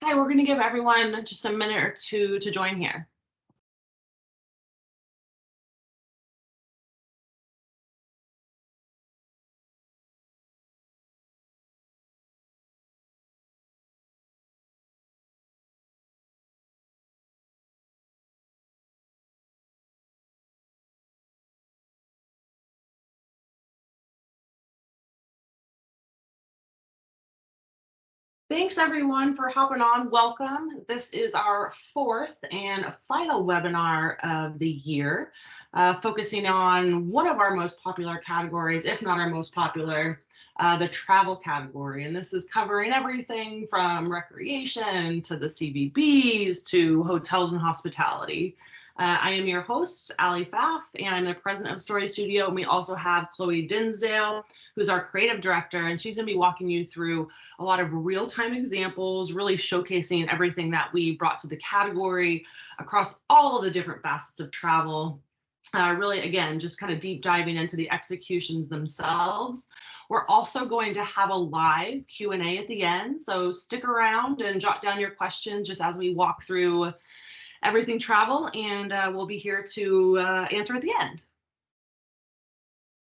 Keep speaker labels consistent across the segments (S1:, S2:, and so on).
S1: Hi, we're going to give everyone just a minute or two to join here. Thanks everyone for hopping on. Welcome. This is our fourth and final webinar of the year, focusing on one of our most popular categories, if not our most popular, the travel category. And this is covering everything from recreation to the CVBs to hotels and hospitality. I am your host, Pfaff, and I'm the president of StoryStudio. And we also have Chloe Dinsdale, who's our creative director, and she's going to be walking you through a lot of real-time examples, really showcasing everything that we brought to the category across all of the different facets of travel. Really, again, just kind of deep diving into the executions themselves. We're also going to have a live Q&A at the end, so stick around and jot down your questions just as we walk through everything travel, and we'll be here to answer at the end.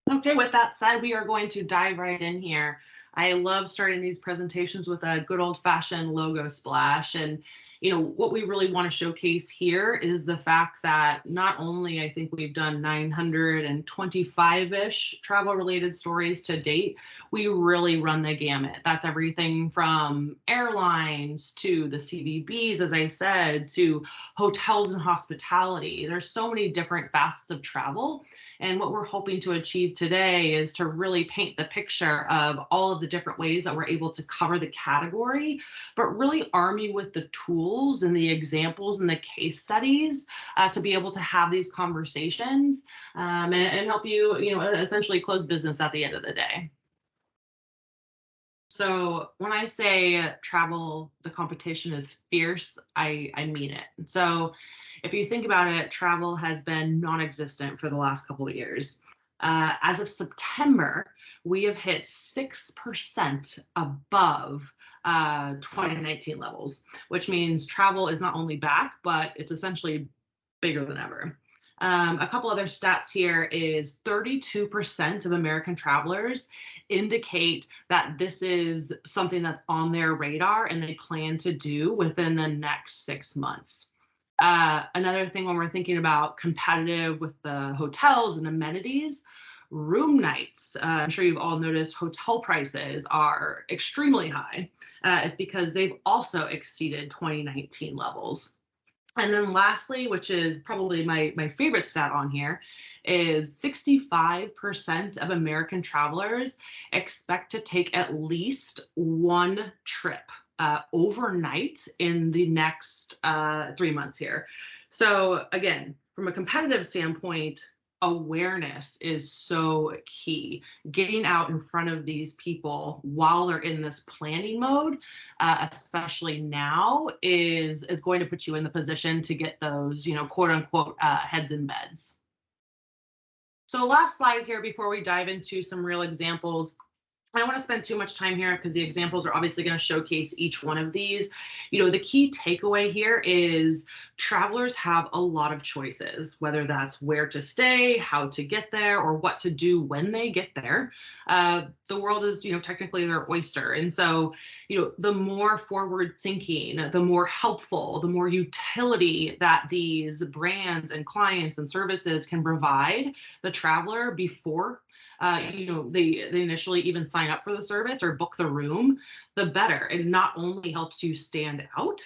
S1: Okay, with that said, we are going to dive right in here. I love starting these presentations with a good old-fashioned logo splash. And what we really want to showcase here is the fact that not only I think we've done 925-ish travel-related stories to date, we really run the gamut. That's everything from airlines to the CVBs, as I said, to hotels and hospitality. There's so many different facets of travel. And what we're hoping to achieve today is to really paint the picture of all of the different ways that we're able to cover the category, but really arm you with the tools and the examples and the case studies to be able to have these conversations and help you, essentially close business at the end of the day. So when I say travel, the competition is fierce, I mean it. So if you think about it, travel has been non-existent for the last couple of years. As of September, we have hit 6% above 2019 levels, which means travel is not only back, but it's essentially bigger than ever. A couple other stats here is 32% of American travelers indicate that this is something that's on their radar and they plan to do within the next 6 months. Another thing when we're thinking about competitive with the hotels and amenities, room nights. I'm sure you've all noticed hotel prices are extremely high. It's because they've also exceeded 2019 levels. And then lastly, which is probably my favorite stat on here, is 65% of American travelers expect to take at least one trip overnight in the next 3 months here. So again, from a competitive standpoint, awareness is so key. Getting out in front of these people while they're in this planning mode, especially now, is going to put you in the position to get those, quote unquote, heads in beds. So last slide here before we dive into some real examples. I don't want to spend too much time here because the examples are obviously going to showcase each one of these. The key takeaway here is travelers have a lot of choices, whether that's where to stay, how to get there, or what to do when they get there. The world is, technically their oyster. And so, the more forward thinking, the more helpful, the more utility that these brands and clients and services can provide the traveler before they initially even sign up for the service or book the room, the better. It not only helps you stand out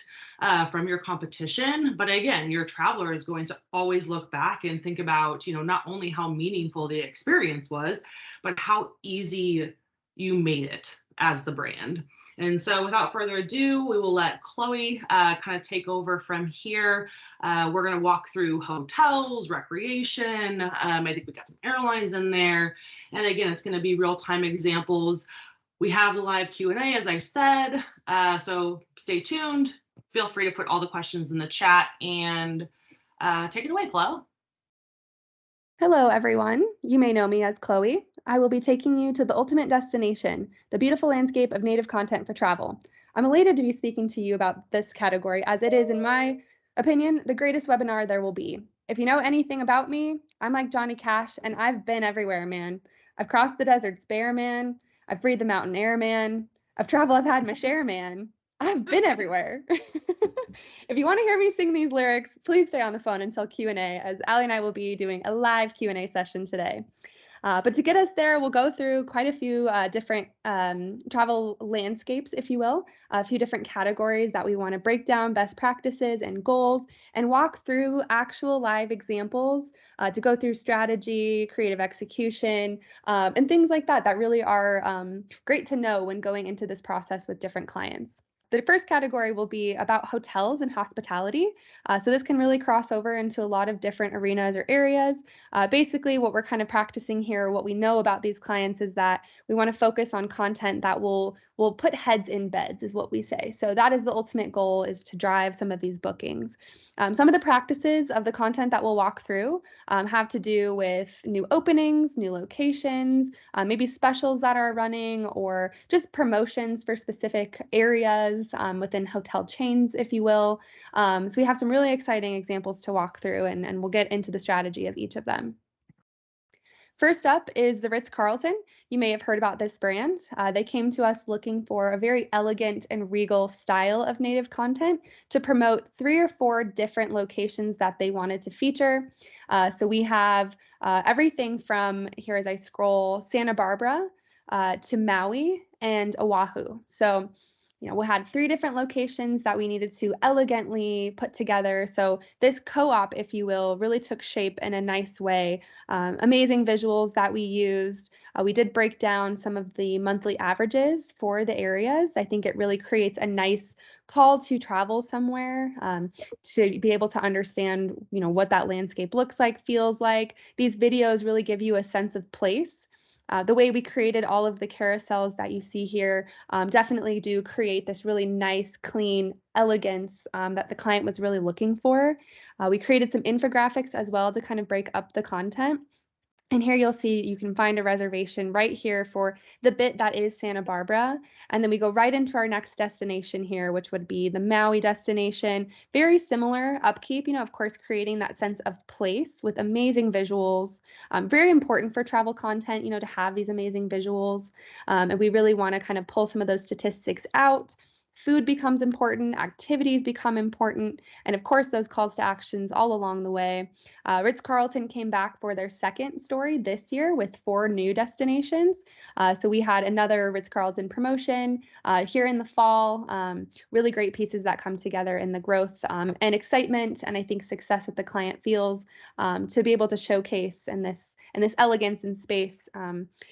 S1: from your competition, but again, your traveler is going to always look back and think about, not only how meaningful the experience was, but how easy you made it as the brand. And so without further ado, we will let Chloe kind of take over from here. We're going to walk through hotels, recreation. I think we got some airlines in there. And again, it's going to be real-time examples. We have the live Q&A, as I said. So stay tuned. Feel free to put all the questions in the chat and take it away, Chloe.
S2: Hello, everyone. You may know me as Chloe. I will be taking you to the ultimate destination, the beautiful landscape of native content for travel. I'm elated to be speaking to you about this category, as it is, in my opinion, the greatest webinar there will be. If you know anything about me, I'm like Johnny Cash, and I've been everywhere, man. I've crossed the deserts bare, man. I've breathed the mountain air, man. I've traveled, I've had my share, man. I've been everywhere. If you want to hear me sing these lyrics, please stay on the phone until Q&A, as Allie and I will be doing a live Q&A session today. But to get us there, we'll go through quite a few different travel landscapes, if you will, a few different categories that we want to break down, best practices and goals, and walk through actual live examples to go through strategy, creative execution, and things like that that really are great to know when going into this process with different clients. The first category will be about hotels and hospitality. So this can really cross over into a lot of different arenas or areas. Basically, what we're kind of practicing here, what we know about these clients is that we want to focus on content that will put heads in beds, is what we say. So that is the ultimate goal, is to drive some of these bookings. Some of the practices of the content that we'll walk through have to do with new openings, new locations, maybe specials that are running, or just promotions for specific areas within hotel chains, if you will. So we have some really exciting examples to walk through, and we'll get into the strategy of each of them. First up is the Ritz-Carlton. You may have heard about this brand. They came to us looking for a very elegant and regal style of native content to promote 3 or 4 different locations that they wanted to feature. So we have everything from, here as I scroll, Santa Barbara to Maui and Oahu. So we had 3 different locations that we needed to elegantly put together. So this co-op, if you will, really took shape in a nice way. Amazing visuals that we used. We did break down some of the monthly averages for the areas. I think it really creates a nice call to travel somewhere, to be able to understand, what that landscape looks like, feels like. These videos really give you a sense of place. The way we created all of the carousels that you see here definitely do create this really nice, clean elegance that the client was really looking for. We created some infographics as well to kind of break up the content. And here you'll see you can find a reservation right here for the bit that is Santa Barbara. And then we go right into our next destination here, which would be the Maui destination. Very similar upkeep, of course, creating that sense of place with amazing visuals. Very important for travel content, to have these amazing visuals. And we really want to kind of pull some of those statistics out. Food becomes important, activities become important, and of course, those calls to actions all along the way. Ritz-Carlton came back for their second story this year with 4 new destinations. So we had another Ritz-Carlton promotion here in the fall. Really great pieces that come together in the growth and excitement, and I think success that the client feels to be able to showcase in this elegance and space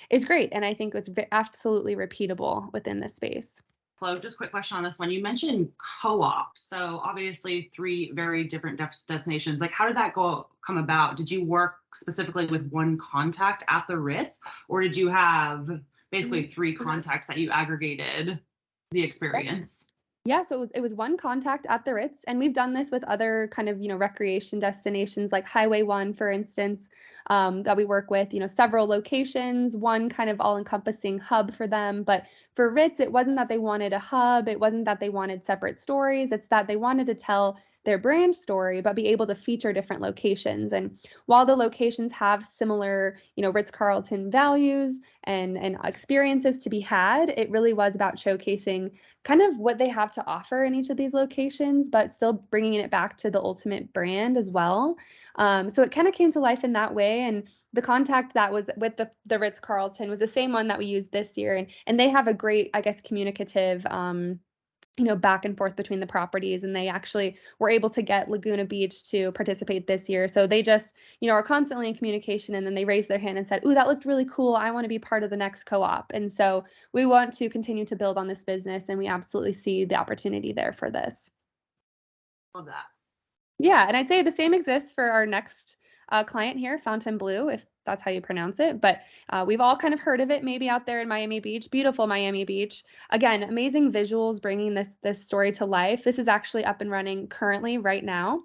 S2: is great. And I think it's absolutely repeatable within this space.
S1: Flo, just a quick question on this one. You mentioned co-op. So obviously 3 very different destinations. Like, how did that come about? Did you work specifically with one contact at the Ritz, or did you have basically 3 contacts that you aggregated the experience?
S2: Yeah, so it was one contact at the Ritz, and we've done this with other kind of, recreation destinations like Highway 1, for instance, that we work with, several locations, one kind of all-encompassing hub for them. But for Ritz, it wasn't that they wanted a hub, it wasn't that they wanted separate stories, it's that they wanted to tell their brand story, but be able to feature different locations. And while the locations have similar, Ritz-Carlton values and experiences to be had, it really was about showcasing kind of what they have to offer in each of these locations, but still bringing it back to the ultimate brand as well. So it kind of came to life in that way. And the contact that was with the Ritz-Carlton was the same one that we used this year. And they have a great, I guess, communicative back and forth between the properties, and they actually were able to get Laguna Beach to participate this year. So they just, are constantly in communication, and then they raised their hand and said, "Ooh, that looked really cool. I want to be part of the next co-op." And so we want to continue to build on this business, and we absolutely see the opportunity there for this.
S1: Love that.
S2: Yeah, and I'd say the same exists for our next client here, Fontainebleau. If that's how you pronounce it. But we've all kind of heard of it maybe out there in Miami Beach, beautiful Miami Beach. Again, amazing visuals bringing this story to life. This is actually up and running currently right now.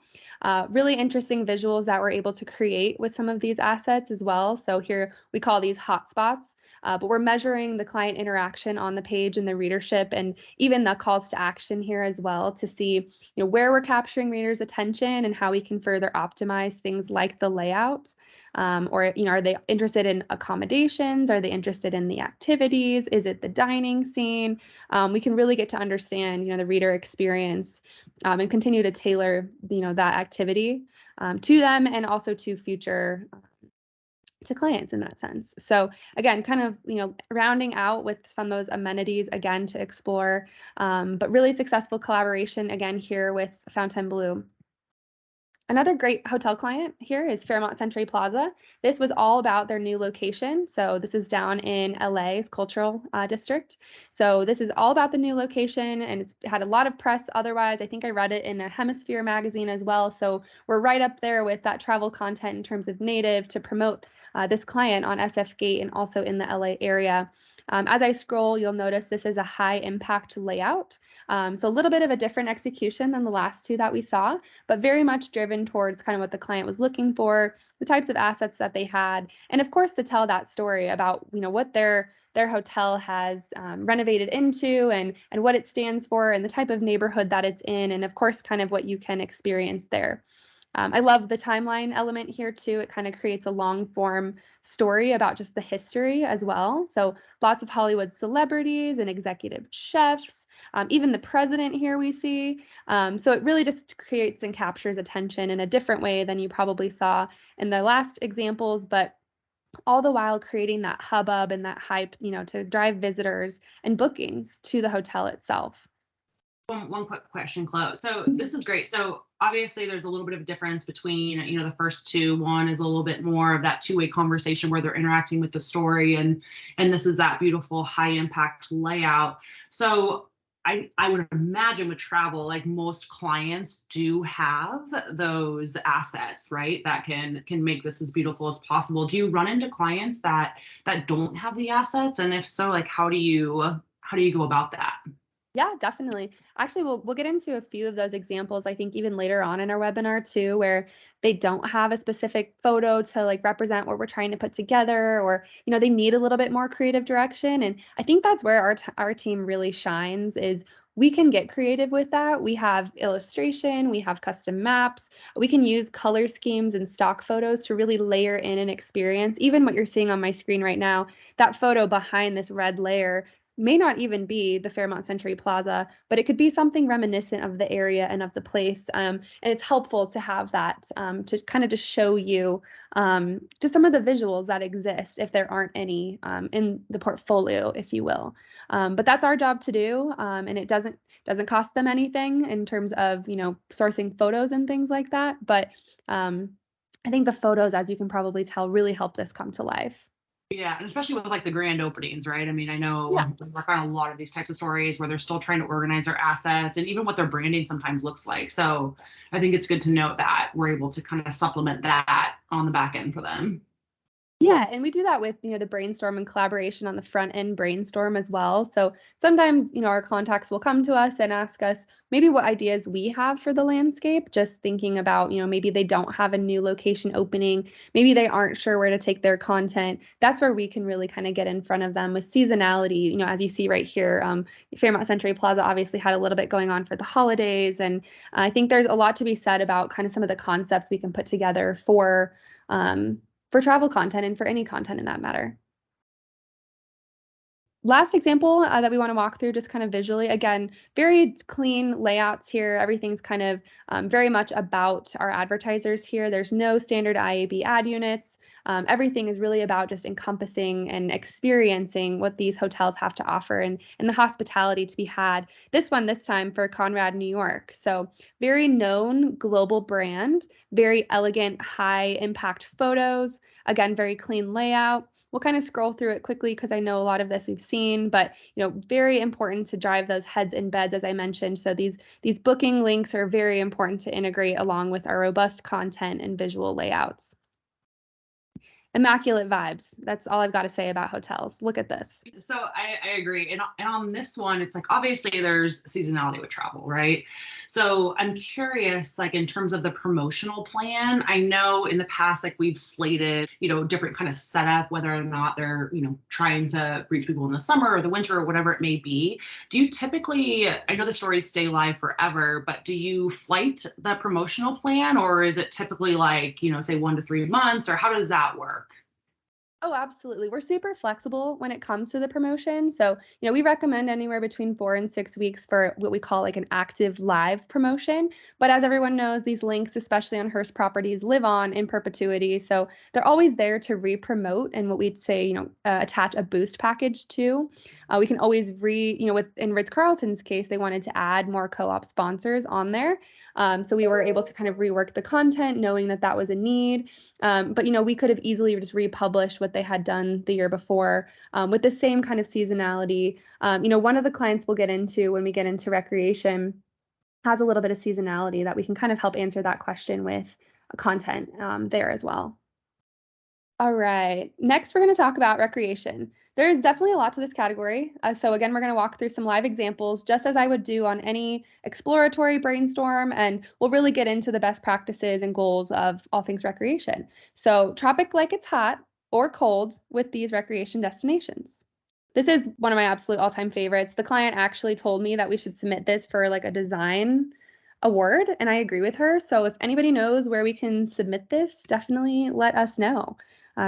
S2: Really interesting visuals that we're able to create with some of these assets as well. So here we call these hotspots, but we're measuring the client interaction on the page and the readership and even the calls to action here as well to see where we're capturing readers' attention and how we can further optimize things like the layout. Or are they interested in accommodations? Are they interested in the activities? Is it the dining scene? We can really get to understand the reader experience and continue to tailor that activity to them and also to future to clients in that sense. So again, kind of rounding out with some of those amenities again to explore, but really successful collaboration again here with Fontainebleau. Another great hotel client here is Fairmont Century Plaza. This was all about their new location. So this is down in LA's cultural district. So this is all about the new location and it's had a lot of press otherwise. I think I read it in a Hemisphere magazine as well. So we're right up there with that travel content in terms of native to promote this client on SF Gate and also in the LA area. As I scroll, you'll notice this is a high impact layout. So a little bit of a different execution than the last two that we saw, but very much driven towards kind of what the client was looking for, the types of assets that they had, and of course to tell that story about what their hotel has renovated into and what it stands for and the type of neighborhood that it's in, and of course kind of what you can experience there. I love the timeline element here too. It kind of creates a long form story about just the history as well. So lots of Hollywood celebrities and executive chefs, even the president here we see. So it really just creates and captures attention in a different way than you probably saw in the last examples, but all the while creating that hubbub and that hype, to drive visitors and bookings to the hotel itself.
S1: One quick question, Chloe. So this is great. So obviously there's a little bit of a difference between, the first two. One is a little bit more of that two-way conversation where they're interacting with the story, and this is that beautiful high impact layout. So I would imagine with travel, like most clients do have those assets, right? That can make this as beautiful as possible. Do you run into clients that don't have the assets? And if so, like how do you go about that?
S2: Yeah, definitely. Actually, we'll get into a few of those examples, I think even later on in our webinar too, where they don't have a specific photo to like represent what we're trying to put together, or they need a little bit more creative direction. And I think that's where our team really shines, is we can get creative with that. We have illustration, we have custom maps, we can use color schemes and stock photos to really layer in an experience. Even what you're seeing on my screen right now, that photo behind this red layer may not even be the Fairmont Century Plaza, but it could be something reminiscent of the area and of the place. And it's helpful to have that to kind of just show you just some of the visuals that exist if there aren't any in the portfolio, if you will. But that's our job to do, and it doesn't cost them anything in terms of sourcing photos and things like that. But I think the photos, as you can probably tell, really help this come to life.
S1: Yeah, and especially with like the grand openings, right? I mean, I know
S2: Yeah.
S1: we work on a lot of these types of stories where they're still trying to organize their assets and even what their branding sometimes looks like. So I think it's good to note that we're able to kind of supplement that on the back end for them.
S2: Yeah, and we do that with, the brainstorm and collaboration on the front end brainstorm as well. So sometimes, our contacts will come to us and ask us maybe what ideas we have for the landscape, just thinking about, maybe they don't have a new location opening, maybe they aren't sure where to take their content. That's where we can really kind of get in front of them with seasonality. As you see right here, Fairmont Century Plaza obviously had a little bit going on for the holidays. And I think there's a lot to be said about kind of some of the concepts we can put together for travel content and for any content in that matter. Last example that we want to walk through just kind of visually, again, very clean layouts here. Everything's kind of very much about our advertisers here. There's no standard IAB ad units. Everything is really about just encompassing and experiencing what these hotels have to offer and the hospitality to be had. This time for Conrad, New York. So very known global brand, very elegant, high impact photos. Again, very clean layout. We'll kind of scroll through it quickly because I know a lot of this we've seen, but very important to drive those heads in beds, as I mentioned. So these booking links are very important to integrate along with our robust content and visual layouts. immaculate vibes. That's all I've got to say about hotels. Look at this.
S1: So I agree. And on this one, it's like, obviously there's seasonality with travel, right? So I'm curious, like in terms of the promotional plan, I know in the past, like we've slated, different kind of setup, whether or not they're, trying to reach people in the summer or the winter or whatever it may be. Do you typically, I know the stories stay live forever, but do you flight the promotional plan, or is it typically like, say 1 to 3 months, or how does that work?
S2: Oh, absolutely. We're super flexible when it comes to the promotion. So, we recommend anywhere between 4 and 6 weeks for what we call like an active live promotion. But as everyone knows, these links, especially on Hearst properties, live on in perpetuity. So they're always there to re-promote and what we'd say, attach a boost package to. We can always in Ritz-Carlton's case, they wanted to add more co-op sponsors on there. So we were able to kind of rework the content, knowing that that was a need. But we could have easily just republished what they had done the year before with the same kind of seasonality. One of the clients we'll get into when we get into recreation has a little bit of seasonality that we can kind of help answer that question with content there as well. All right. Next, we're going to talk about recreation. There is definitely a lot to this category. So again, we're going to walk through some live examples, just as I would do on any exploratory brainstorm, and we'll really get into the best practices and goals of all things recreation. So tropic like it's hot or cold with these recreation destinations. This is one of my absolute all-time favorites. The client actually told me that we should submit this for like a design award, and I agree with her. So if anybody knows where we can submit this, definitely let us know.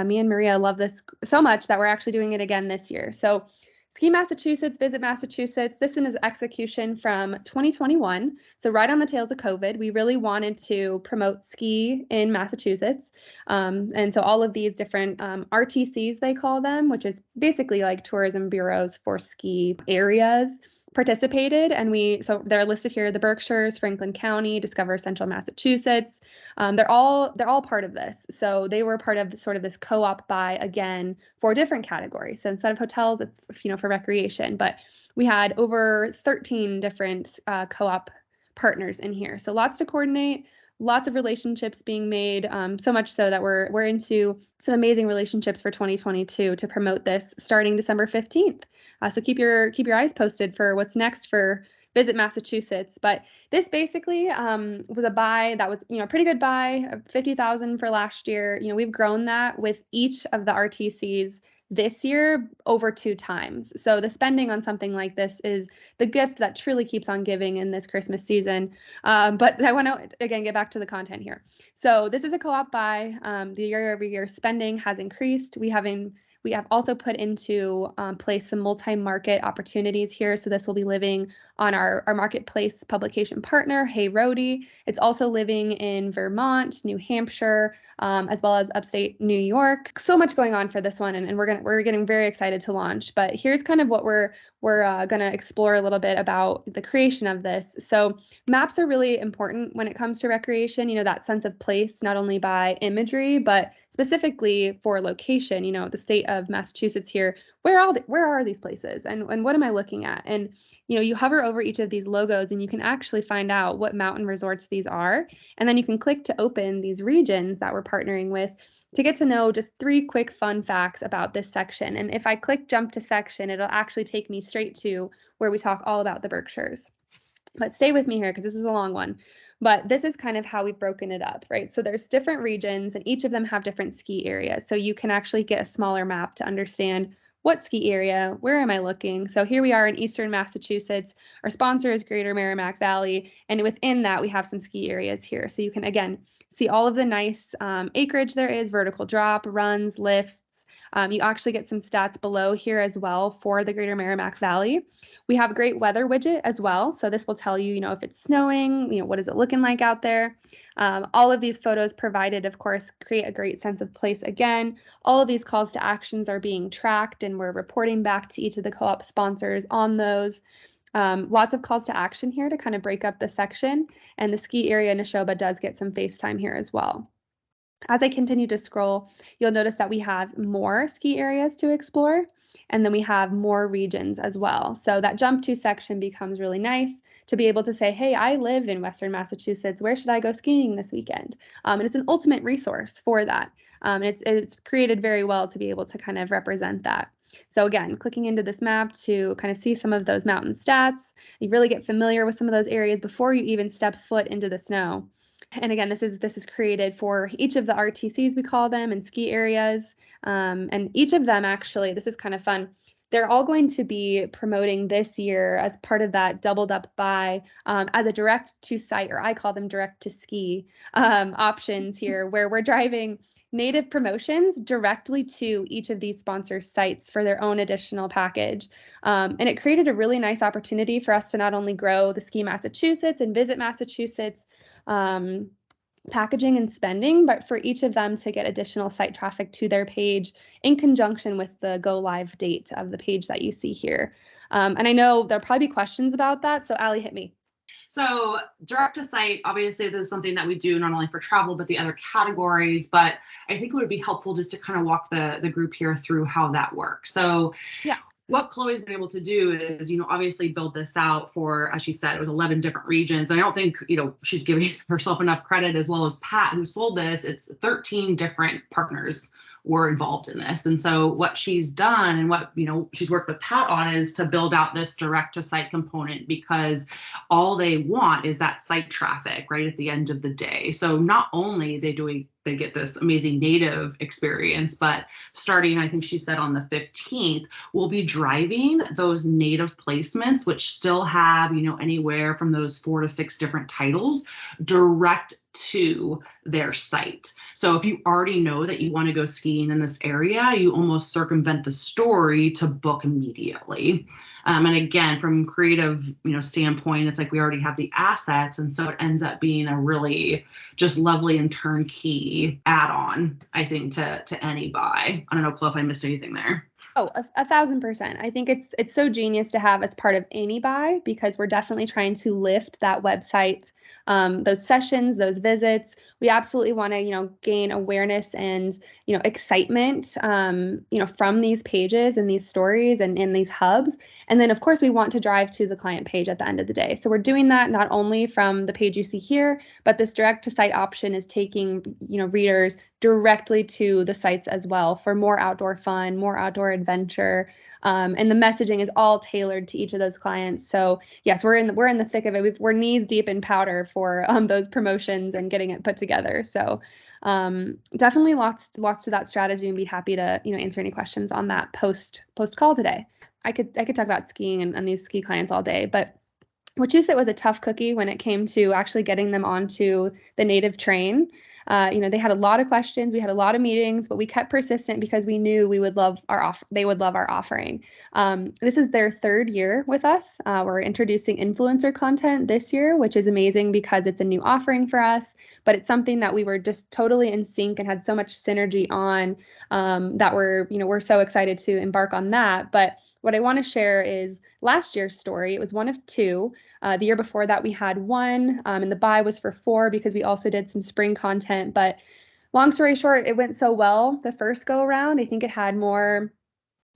S2: Me and Maria love this so much that we're actually doing it again this year. So Ski Massachusetts, Visit Massachusetts. This is execution from 2021. So right on the tails of COVID, we really wanted to promote ski in Massachusetts. And so all of these different RTCs, they call them, which is basically like tourism bureaus for ski areas, participated, and so they're listed here: the Berkshires, Franklin County, Discover Central Massachusetts. They're all part of this. So they were part of sort of this co-op buy again for different categories. So instead of hotels, it's for recreation. But we had over 13 different co-op partners in here. So lots to coordinate. Lots of relationships being made, so much so that we're into some amazing relationships for 2022 to promote this starting December 15th. So keep your eyes posted for what's next for Visit Massachusetts. But this basically was a buy that was pretty good buy, 50,000 for last year. We've grown that with each of the RTCs this year over 2 times. So the spending on something like this is the gift that truly keeps on giving in this Christmas season. But I want to, again, get back to the content here. So this is a co-op buy. The year-over-year spending has increased. We have also put into place some multi-market opportunities here. So this will be living on our marketplace publication partner, Hey Roadie. It's also living in Vermont, New Hampshire, as well as upstate New York. So much going on for this one, and we're getting very excited to launch. But here's kind of what we're going to explore a little bit about the creation of this. So maps are really important when it comes to recreation. That sense of place, not only by imagery, but specifically for location. The state of Massachusetts here, where are these places, and what am I looking at? And you hover over each of these logos and you can actually find out what mountain resorts these are, and then you can click to open these regions that we're partnering with to get to know just 3 quick fun facts about this section. And if I click jump to section, it'll actually take me straight to where we talk all about the Berkshires. But stay with me here because this is a long one. But this is kind of how we've broken it up, right? So there's different regions and each of them have different ski areas. So you can actually get a smaller map to understand what ski area, where am I looking? So here we are in Eastern Massachusetts. Our sponsor is Greater Merrimack Valley. And within that, we have some ski areas here. So you can, again, see all of the nice acreage there is, vertical drop, runs, lifts. You actually get some stats below here as well for the Greater Merrimack Valley. We have a great weather widget as well. So this will tell you, if it's snowing, what is it looking like out there? All of these photos provided, of course, create a great sense of place again. All of these calls to actions are being tracked and we're reporting back to each of the co-op sponsors on those. Lots of calls to action here to kind of break up the section, and the ski area Neshoba does get some FaceTime here as well. As I continue to scroll, you'll notice that we have more ski areas to explore, and then we have more regions as well. So that jump to section becomes really nice to be able to say, hey, I live in Western Massachusetts. Where should I go skiing this weekend? And it's an ultimate resource for that. It's created very well to be able to kind of represent that. So again, clicking into this map to kind of see some of those mountain stats, you really get familiar with some of those areas before you even step foot into the snow. And again, this is created for each of the RTCs, we call them, and ski areas. And each of them, actually, this is kind of fun. They're all going to be promoting this year as part of that doubled up buy as a direct to site, or I call them direct to ski options here, where we're driving native promotions directly to each of these sponsor sites for their own additional package. And it created a really nice opportunity for us to not only grow the Ski Massachusetts and Visit Massachusetts packaging and spending, but for each of them to get additional site traffic to their page in conjunction with the go live date of the page that you see here. And I know there'll probably be questions about that. So Allie, hit me.
S1: So direct to site, obviously this is something that we do not only for travel, but the other categories, but I think it would be helpful just to kind of walk the group here through how that works. So yeah. What Chloe's been able to do is, obviously build this out for, as she said, it was 11 different regions. And I don't think, she's giving herself enough credit, as well as Pat, who sold this. It's 13 different partners were involved in this. And so what she's done and what, she's worked with Pat on is to build out this direct to site component, because all they want is that site traffic right at the end of the day. So not only they get this amazing native experience, but starting, I think she said on the 15th, we'll be driving those native placements, which still have, anywhere from those 4 to 6 different titles direct to their site. So if you already know that you want to go skiing in this area, you almost circumvent the story to book immediately. And again, from creative, standpoint, it's like we already have the assets. And so it ends up being a really just lovely and turnkey add-on, I think, to any buy. I don't know, Chloe, if I missed anything there.
S2: Oh, 1,000%. I think it's so genius to have as part of any buy, because we're definitely trying to lift that website, those sessions, those visits. We absolutely want to, gain awareness and, excitement, from these pages and these stories and in these hubs. And then, of course, we want to drive to the client page at the end of the day. So we're doing that not only from the page you see here, but this direct to site option is taking, readers directly to the sites as well for more outdoor fun, more outdoor adventure. And the messaging is all tailored to each of those clients. So yes, we're in the thick of it. We're knees deep in powder for those promotions and getting it put together. So definitely lots to that strategy, and be happy to, answer any questions on that post call today. I could talk about skiing and these ski clients all day, but Wachusett was a tough cookie when it came to actually getting them onto the native train. They had a lot of questions. We had a lot of meetings, but we kept persistent because we knew we would love our they would love our offering. This is their 3rd year with us. We're introducing influencer content this year, which is amazing because it's a new offering for us, but it's something that we were just totally in sync and had so much synergy on, that we're so excited to embark on that. But what I want to share is last year's story. It was one of 2. The year before that, we had 1, and the buy was for 4 because we also did some spring content. But long story short, it went so well the first go around. I think it had more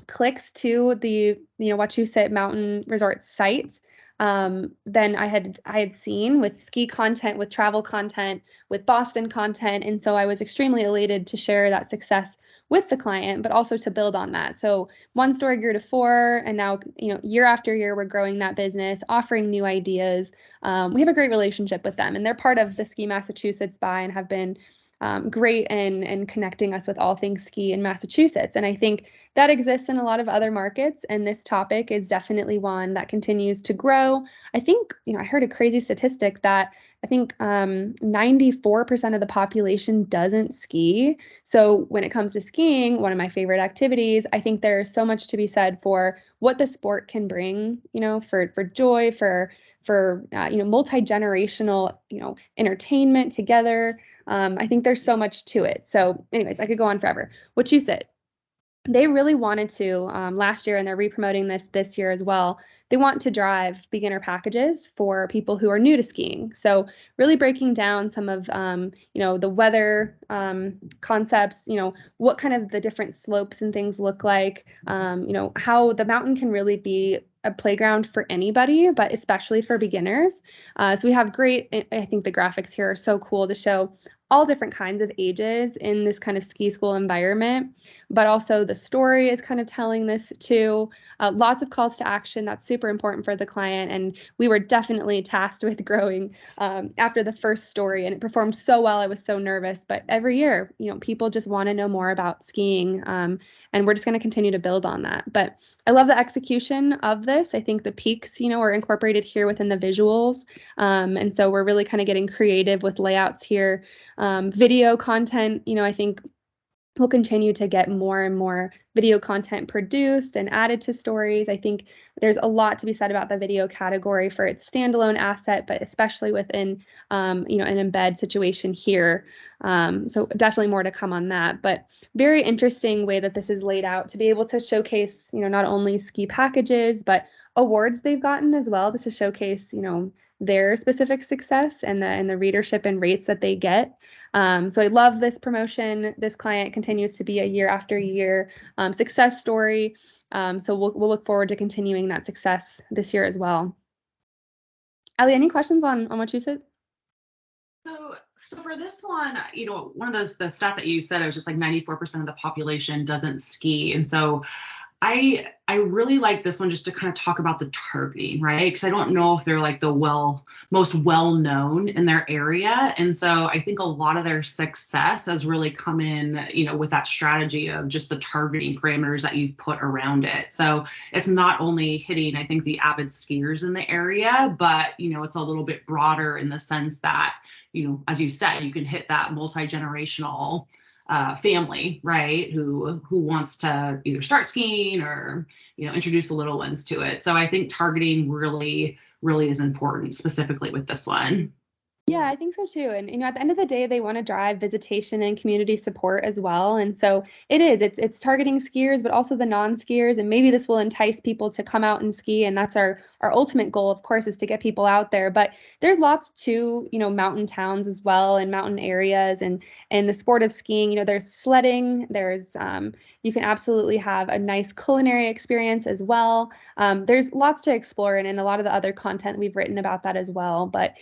S2: clicks to the Wachusett Mountain Resort site than I had seen with ski content, with travel content, with Boston content. And so I was extremely elated to share that success with the client, but also to build on that. So 1 story grew to 4, and now, year after year, we're growing that business, offering new ideas. We have a great relationship with them, and they're part of the Ski Massachusetts buy and have been great in connecting us with all things ski in Massachusetts. And I think that exists in a lot of other markets. And this topic is definitely one that continues to grow. I think, I heard a crazy statistic that I think 94% of the population doesn't ski. So when it comes to skiing, one of my favorite activities, I think there's so much to be said for what the sport can bring, for joy, for multi-generational, entertainment together. I think there's so much to it. So anyways, I could go on forever. Wachusett, they really wanted to last year, and they're re-promoting this year as well. They want to drive beginner packages for people who are new to skiing. So really breaking down some of, the weather concepts, what kind of the different slopes and things look like, how the mountain can really be a playground for anybody, but especially for beginners. So we have great, I think the graphics here are so cool to show all different kinds of ages in this kind of ski school environment, but also the story is kind of telling this too. Lots of calls to action. That's super important for the client. And we were definitely tasked with growing after the first story, and it performed so well. I was so nervous, but every year, people just want to know more about skiing. And we're just going to continue to build on that. But I love the execution of this. I think the peaks, are incorporated here within the visuals. And so we're really kind of getting creative with layouts here. Video content, I think we'll continue to get more and more video content produced and added to stories. I think there's a lot to be said about the video category for its standalone asset, but especially within, an embed situation here. So definitely more to come on that, but very interesting way that this is laid out to be able to showcase, not only ski packages, but awards they've gotten as well, just to showcase, their specific success and the readership and rates that they get. So I love this promotion. This client continues to be a year after year success story. So we'll look forward to continuing that success this year as well. Allie, any questions on what you said?
S1: So for this one, one of the stat that you said, it was just like 94% of the population doesn't ski. And so I really like this one just to kind of talk about the targeting, right? Because I don't know if they're like the most well-known in their area. And so I think a lot of their success has really come in, with that strategy of just the targeting parameters that you've put around it. So it's not only hitting, I think, the avid skiers in the area, but, it's a little bit broader in the sense that, as you said, you can hit that multi-generational family, right, who wants to either start skiing or, introduce the little ones to it. So I think targeting really, really is important, specifically with this one.
S2: Yeah, I think so too. And at the end of the day, they want to drive visitation and community support as well. And so it's targeting skiers, but also the non-skiers. And maybe this will entice people to come out and ski. And that's our ultimate goal, of course, is to get people out there. But there's lots to, mountain towns as well and mountain areas and the sport of skiing. There's sledding, there's you can absolutely have a nice culinary experience as well. There's lots to explore and a lot of the other content we've written about that as well. But,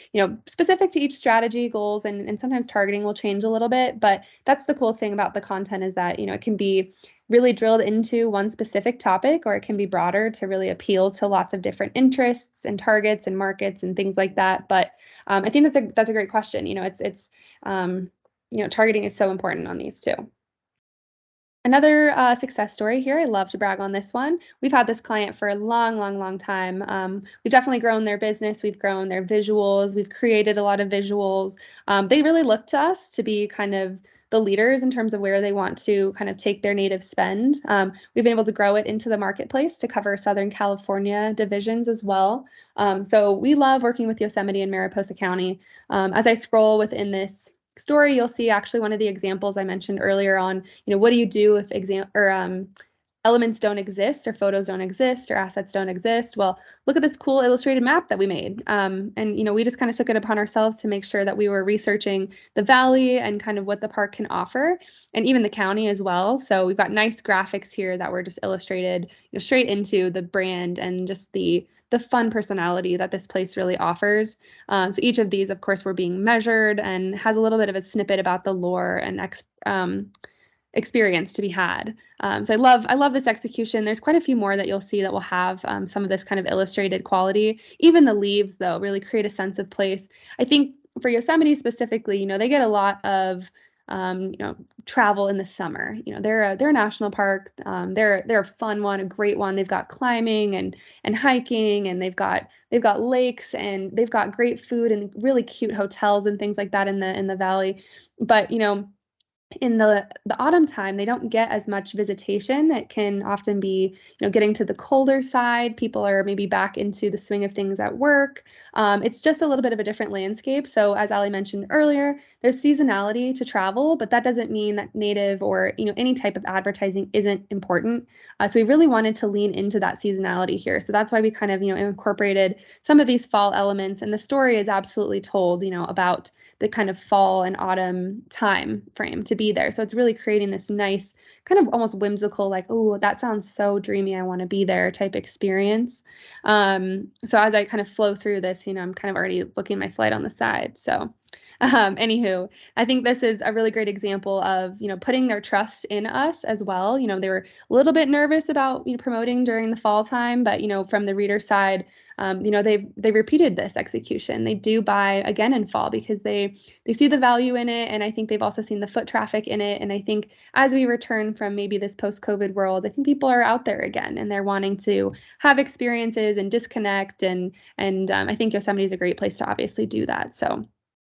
S2: specific to each strategy, goals, and sometimes targeting will change a little bit, but that's the cool thing about the content is that, it can be really drilled into one specific topic, or it can be broader to really appeal to lots of different interests and targets and markets and things like that. But I think that's a great question. It's targeting is so important on these too. Another success story here. I love to brag on this one. We've had this client for a long, long, long time. We've definitely grown their business. We've grown their visuals. We've created a lot of visuals. They really look to us to be kind of the leaders in terms of where they want to kind of take their native spend. We've been able to grow it into the marketplace to cover Southern California divisions as well. So we love working with Yosemite and Mariposa County. As I scroll within this story, you'll see actually one of the examples I mentioned earlier on, what do you do if elements don't exist or photos don't exist or assets don't exist? Well, look at this cool illustrated map that we made. And, we just kind of took it upon ourselves to make sure that we were researching the valley and kind of what the park can offer, and even the county as well. So we've got nice graphics here that were just illustrated straight into the brand and just the fun personality that this place really offers. So each of these, of course, were being measured and has a little bit of a snippet about the lore and experience to be had. So I love this execution. There's quite a few more that you'll see that will have some of this kind of illustrated quality. Even the leaves, though, really create a sense of place. I think for Yosemite specifically, they get a lot of travel in the summer. They're a national park. They're a fun one, a great one. They've got climbing and hiking, and they've got lakes, and they've got great food and really cute hotels and things like that in the valley. But in the autumn time, they don't get as much visitation. It can often be, getting to the colder side. People are maybe back into the swing of things at work. It's just a little bit of a different landscape. So as Ali mentioned earlier, there's seasonality to travel, but that doesn't mean that native or, any type of advertising isn't important. So we really wanted to lean into that seasonality here. So that's why we kind of, incorporated some of these fall elements, and the story is absolutely told, about the kind of fall and autumn time frame to be there. So it's really creating this nice kind of almost whimsical, like, oh, that sounds so dreamy, I want to be there type experience. So as I kind of flow through this, I'm kind of already booking my flight on the side. So anywho, I think this is a really great example of, putting their trust in us as well. They were a little bit nervous about promoting during the fall time, but from the reader side, they've repeated this execution. They do buy again in fall because they see the value in it, and I think they've also seen the foot traffic in it. And I think as we return from maybe this post-COVID world, I think people are out there again and they're wanting to have experiences and disconnect, and I think Yosemite is a great place to obviously do that. So.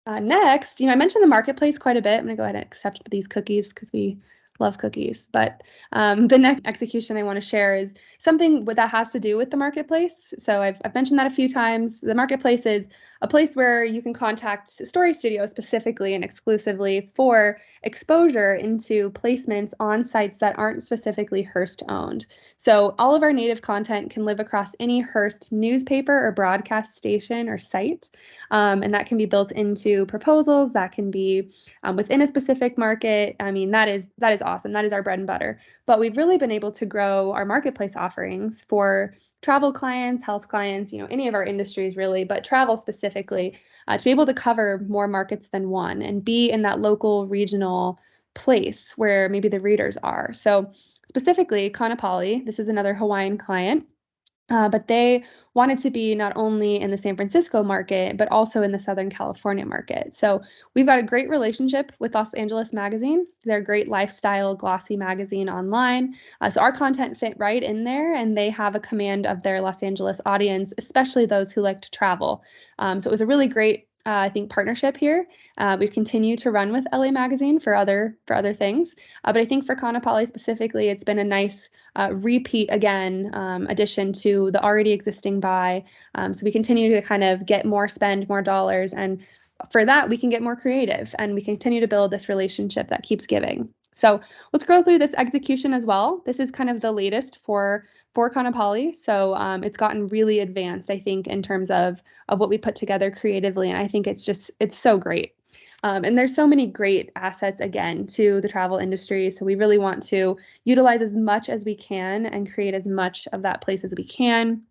S2: Next, I mentioned the marketplace quite a bit. I'm going to go ahead and accept these cookies because we love cookies. But the next execution I want to share is something that has to do with the marketplace. So I've mentioned that a few times. The marketplace is a place where you can contact StoryStudio specifically and exclusively for exposure into placements on sites that aren't specifically Hearst owned. So all of our native content can live across any Hearst newspaper or broadcast station or site. And that can be built into proposals. That can be within a specific market. I mean, that is awesome. That is our bread and butter. But we've really been able to grow our marketplace offerings for travel clients, health clients, any of our industries really, but travel specifically, to be able to cover more markets than one and be in that local regional place where maybe the readers are. So specifically, Kaanapali, this is another Hawaiian client. But they wanted to be not only in the San Francisco market, but also in the Southern California market. So we've got a great relationship with Los Angeles Magazine. They're a great lifestyle, glossy magazine online. So our content fit right in there, and they have a command of their Los Angeles audience, especially those who like to travel. So it was a really great I think partnership here. We've continued to run with LA Magazine for other things, but I think for Kaanapali specifically, it's been a nice repeat again addition to the already existing buy. So we continue to kind of get more spend, more dollars, and for that we can get more creative and we continue to build this relationship that keeps giving. So let's go through this execution as well. This is kind of the latest for Kaanapali. So it's gotten really advanced, I think, in terms of what we put together creatively. And I think it's so great. And there's so many great assets, again, to the travel industry. So we really want to utilize as much as we can and create as much of that place as we can.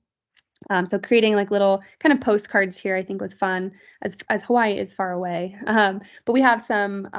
S2: So creating like little kind of postcards here, I think was fun as Hawaii is far away. But we have some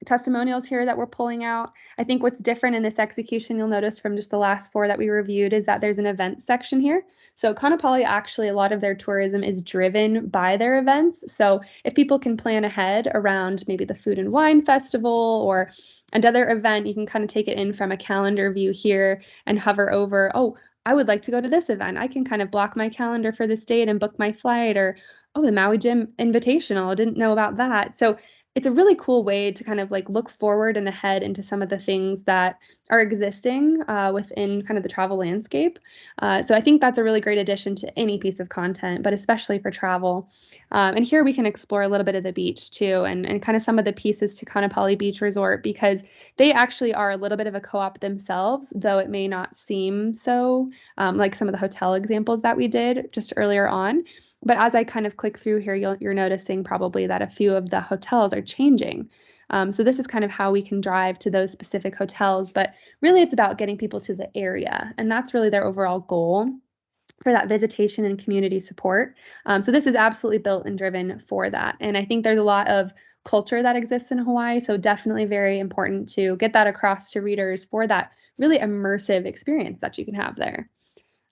S2: testimonials here that we're pulling out. I think what's different in this execution, you'll notice from just the last 4 that we reviewed, is that there's an event section here. So Kaanapali, actually, a lot of their tourism is driven by their events. So if people can plan ahead around maybe the Food and Wine Festival or another event, you can kind of take it in from a calendar view here and hover over, oh, I would like to go to this event. I can kind of block my calendar for this date and book my flight, or, oh, the Maui Gym Invitational, I didn't know about that. So it's a really cool way to kind of like look forward and ahead into some of the things that are existing within kind of the travel landscape. So I think that's a really great addition to any piece of content, but especially for travel. And here we can explore a little bit of the beach too, and kind of some of the pieces to Kaanapali Beach Resort, because they actually are a little bit of a co-op themselves, though it may not seem so, like some of the hotel examples that we did just earlier on. But as I kind of click through here, you're noticing probably that a few of the hotels are changing. So this is kind of how we can drive to those specific hotels. But really, it's about getting people to the area. And that's really their overall goal for that visitation and community support. So this is absolutely built and driven for that. And I think there's a lot of culture that exists in Hawaii. So definitely very important to get that across to readers for that really immersive experience that you can have there.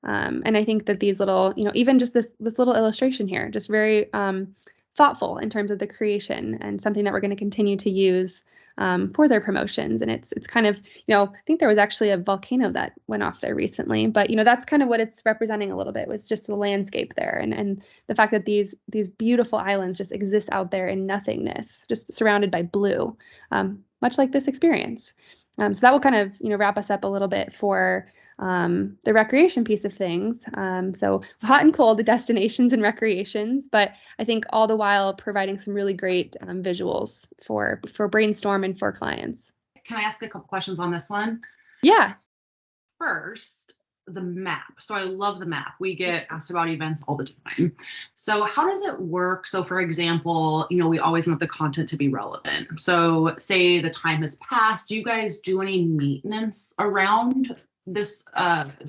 S2: And I think that these little, even just this little illustration here, just very thoughtful in terms of the creation and something that we're going to continue to use for their promotions. And it's kind of, I think there was actually a volcano that went off there recently, but that's kind of what it's representing a little bit, was just the landscape there and the fact that these beautiful islands just exist out there in nothingness, just surrounded by blue, much like this experience. So that will kind of, wrap us up a little bit for the recreation piece of things. So hot and cold, the destinations and recreations, but I think all the while providing some really great visuals for brainstorm and for clients.
S1: Can I ask a couple questions on this one?
S2: Yeah.
S1: First, the map. So I love the map. We get asked about events all the time. So how does it work? So for example, we always want the content to be relevant. So say the time has passed. Do you guys do any maintenance around this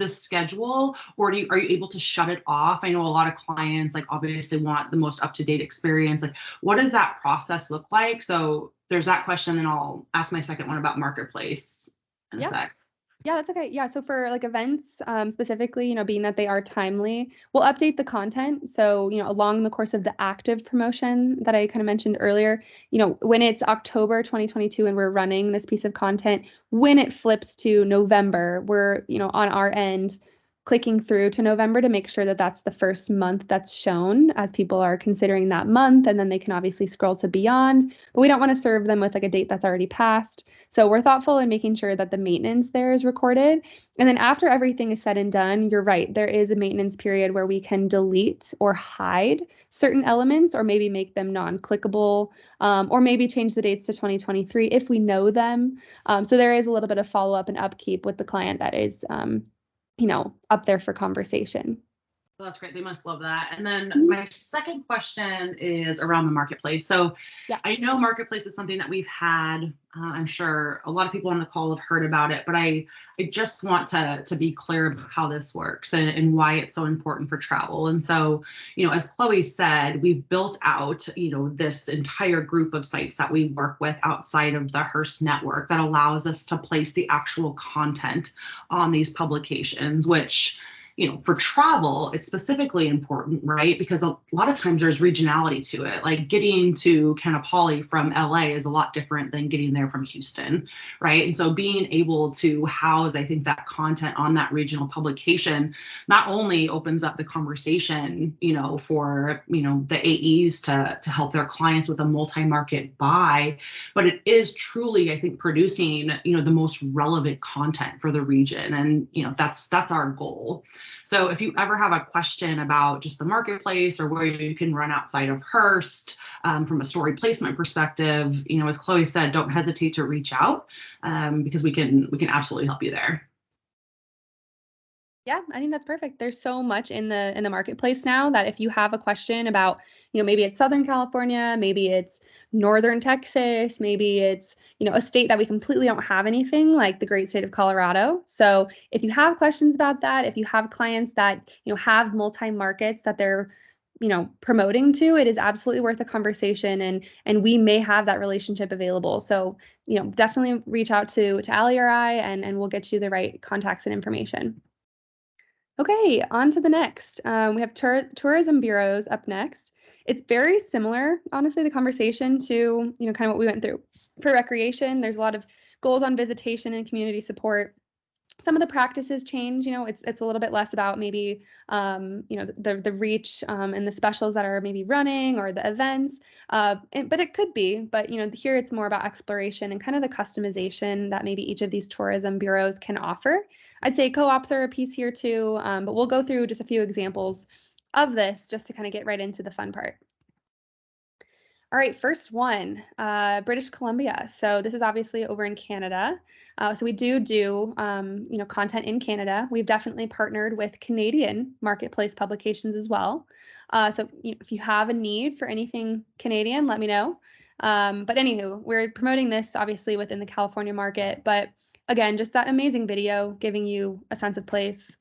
S1: schedule, or are you able to shut it off? I know a lot of clients like obviously want the most up-to-date experience. Like, what does that process look like? So there's that question, then I'll ask my second one about marketplace in a sec.
S2: Yeah, that's okay. Yeah, so for like events, specifically, being that they are timely, we'll update the content. So, along the course of the active promotion that I kind of mentioned earlier, when it's October 2022 and we're running this piece of content, when it flips to November, we're, on our end, clicking through to November to make sure that that's the first month that's shown as people are considering that month. And then they can obviously scroll to beyond, but we don't want to serve them with like a date that's already passed. So we're thoughtful in making sure that the maintenance there is recorded. And then after everything is said and done, you're right, there is a maintenance period where we can delete or hide certain elements, or maybe make them non-clickable, or maybe change the dates to 2023 if we know them. So there is a little bit of follow-up and upkeep with the client that is up there for conversation.
S1: Well, that's great. They must love that. And then my second question is around the marketplace. So I know marketplace is something that we've had. I'm sure a lot of people on the call have heard about it, but I just want to be clear about how this works and why it's so important for travel. And so, as Chloe said, we've built out, this entire group of sites that we work with outside of the Hearst network that allows us to place the actual content on these publications, which for travel, it's specifically important, right? Because a lot of times there's regionality to it. Like getting to Kaanapali from LA is a lot different than getting there from Houston, right? And so being able to house, I think, that content on that regional publication not only opens up the conversation, for, the AEs to help their clients with a multi-market buy, but it is truly, I think, producing, the most relevant content for the region. And, that's our goal. So if you ever have a question about just the marketplace or where you can run outside of Hearst from a story placement perspective, as Chloe said, don't hesitate to reach out because we can absolutely help you there.
S2: Yeah, I think that's perfect. There's so much in the marketplace now that if you have a question about, maybe it's Southern California, maybe it's Northern Texas, maybe it's, a state that we completely don't have anything, like the great state of Colorado. So if you have questions about that, if you have clients that, have multi-markets that they're, promoting to, it is absolutely worth a conversation, and we may have that relationship available. So, definitely reach out to Allie or I, and we'll get you the right contacts and information. Okay, on to the next. We have tourism bureaus up next. It's very similar, honestly, the conversation to, kind of what we went through. For recreation, there's a lot of goals on visitation and community support. Some of the practices change, it's a little bit less about maybe, the reach and the specials that are maybe running or the events, but it could be. But, here it's more about exploration and kind of the customization that maybe each of these tourism bureaus can offer. I'd say co-ops are a piece here too, but we'll go through just a few examples of this just to kind of get right into the fun part. All right, first one, British Columbia. So this is obviously over in Canada. So we do content in Canada. We've definitely partnered with Canadian marketplace publications as well. So if you have a need for anything Canadian, let me know. But anywho, we're promoting this obviously within the California market. But again, just that amazing video giving you a sense of place.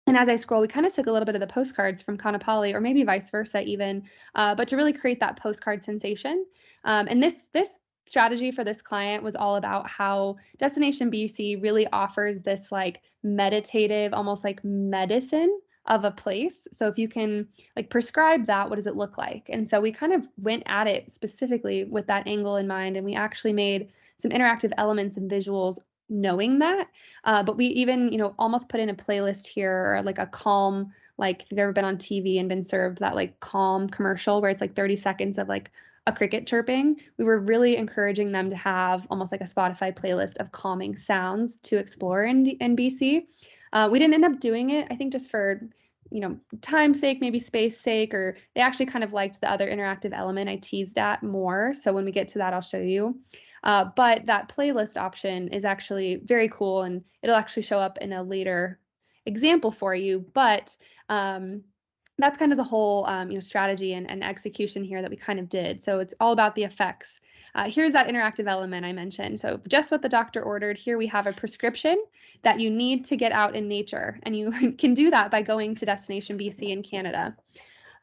S2: And as I scroll, we kind of took a little bit of the postcards from Kaanapali, or maybe vice versa even, but to really create that postcard sensation. And this strategy for this client was all about how Destination BC really offers this like meditative, almost like medicine of a place. So if you can like prescribe that, what does it look like? And so we kind of went at it specifically with that angle in mind, and we actually made some interactive elements and visuals knowing that, but we even, almost put in a playlist here, or like a calm, like if you've ever been on TV and been served that like calm commercial where it's like 30 seconds of like a cricket chirping, we were really encouraging them to have almost like a Spotify playlist of calming sounds to explore in BC. We didn't end up doing it, I think, just for time's sake, maybe space sake, or they actually kind of liked the other interactive element I teased at more. So when we get to that, I'll show you. But that playlist option is actually very cool, and it'll actually show up in a later example for you. But that's kind of the whole strategy and execution here that we kind of did. So it's all about the effects. Here's that interactive element I mentioned. So just what the doctor ordered. Here we have a prescription that you need to get out in nature, and you can do that by going to Destination BC in Canada.